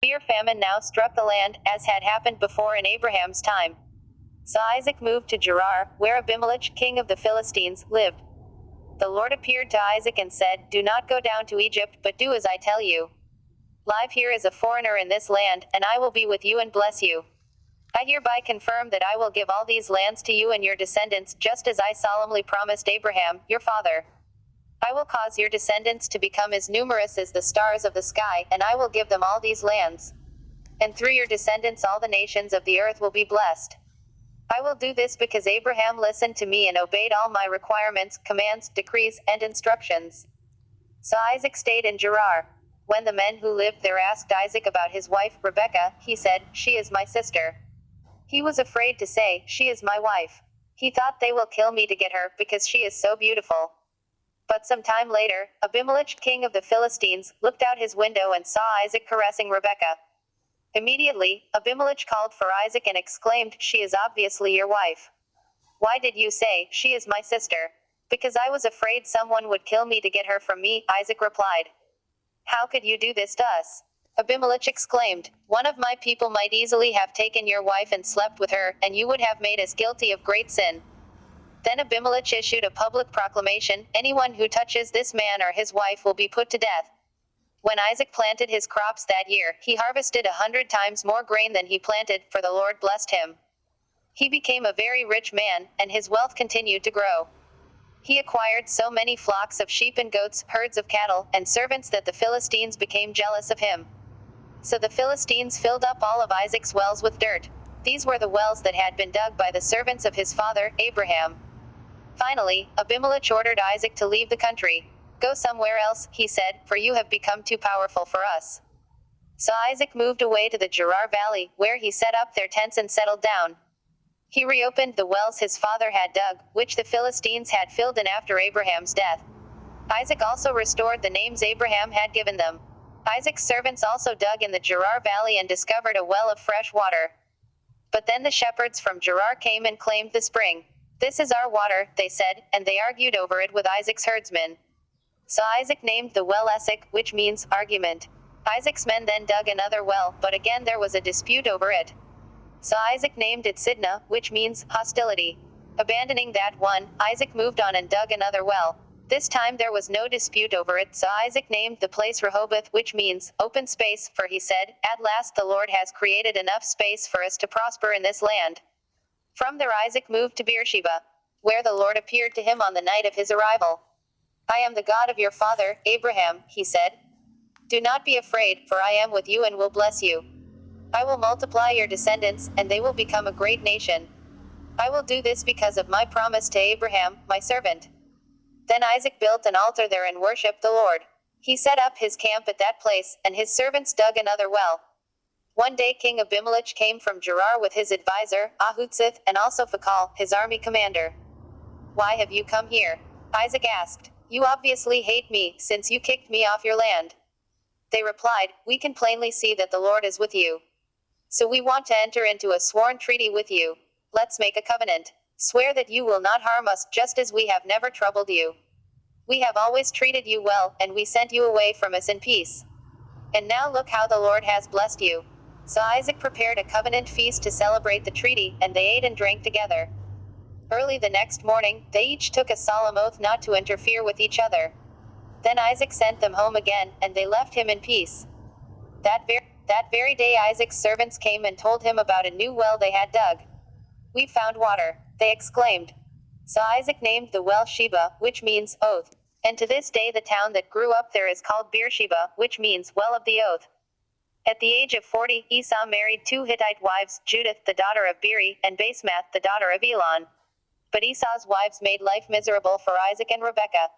Severe famine now struck the land, as had happened before in Abraham's time. So Isaac moved to Gerar, where Abimelech, king of the Philistines, lived. The Lord appeared to Isaac and said, "Do not go down to Egypt, but do as I tell you. Live here as a foreigner in this land, and I will be with you and bless you. I hereby confirm that I will give all these lands to you and your descendants, just as I solemnly promised Abraham, your father. I will cause your descendants to become as numerous as the stars of the sky, and I will give them all these lands. And through your descendants all the nations of the earth will be blessed. I will do this because Abraham listened to me and obeyed all my requirements, commands, decrees, and instructions." So Isaac stayed in Gerar. When the men who lived there asked Isaac about his wife, Rebekah, he said, "She is my sister." He was afraid to say, "She is my wife." He thought, "They will kill me to get her, because she is so beautiful." But some time later, Abimelech, king of the Philistines, looked out his window and saw Isaac caressing Rebekah. Immediately, Abimelech called for Isaac and exclaimed, "She is obviously your wife. Why did you say, 'She is my sister'?" "Because I was afraid someone would kill me to get her from me," Isaac replied. "How could you do this to us?" Abimelech exclaimed. "One of my people might easily have taken your wife and slept with her, and you would have made us guilty of great sin." Then Abimelech issued a public proclamation, "Anyone who touches this man or his wife will be put to death." When Isaac planted his crops that year, he harvested 100 times more grain than he planted, for the Lord blessed him. He became a very rich man, and his wealth continued to grow. He acquired so many flocks of sheep and goats, herds of cattle, and servants that the Philistines became jealous of him. So the Philistines filled up all of Isaac's wells with dirt. These were the wells that had been dug by the servants of his father, Abraham. Finally, Abimelech ordered Isaac to leave the country. "Go somewhere else," he said, "for you have become too powerful for us." So Isaac moved away to the Gerar valley, where he set up their tents and settled down. He reopened the wells his father had dug, which the Philistines had filled in after Abraham's death. Isaac also restored the names Abraham had given them. Isaac's servants also dug in the Gerar valley and discovered a well of fresh water. But then the shepherds from Gerar came and claimed the spring. "This is our water," they said, and they argued over it with Isaac's herdsmen. So Isaac named the well Esek, which means argument. Isaac's men then dug another well, but again there was a dispute over it. So Isaac named it Sidna, which means hostility. Abandoning that one, Isaac moved on and dug another well. This time there was no dispute over it, so Isaac named the place Rehoboth, which means open space, for he said, "At last the Lord has created enough space for us to prosper in this land." From there Isaac moved to Beersheba, where the Lord appeared to him on the night of his arrival. "I am the God of your father, Abraham," he said. "Do not be afraid, for I am with you and will bless you. I will multiply your descendants, and they will become a great nation. I will do this because of my promise to Abraham, my servant." Then Isaac built an altar there and worshipped the Lord. He set up his camp at that place, and his servants dug another well. One day King Abimelech came from Gerar with his advisor, Ahutzeth, and also Phicol, his army commander. "Why have you come here?" Isaac asked. "You obviously hate me, since you kicked me off your land." They replied, "We can plainly see that the Lord is with you. So we want to enter into a sworn treaty with you. Let's make a covenant. Swear that you will not harm us, just as we have never troubled you. We have always treated you well, and we sent you away from us in peace. And now look how the Lord has blessed you." So Isaac prepared a covenant feast to celebrate the treaty, and they ate and drank together. Early the next morning, they each took a solemn oath not to interfere with each other. Then Isaac sent them home again, and they left him in peace. That very day Isaac's servants came and told him about a new well they had dug. "We found water," they exclaimed. So Isaac named the well Sheba, which means oath. And to this day the town that grew up there is called Beersheba, which means well of the oath. At the age of 40, Esau married 2 Hittite wives, Judith the daughter of Beeri, and Basemath the daughter of Elon. But Esau's wives made life miserable for Isaac and Rebekah.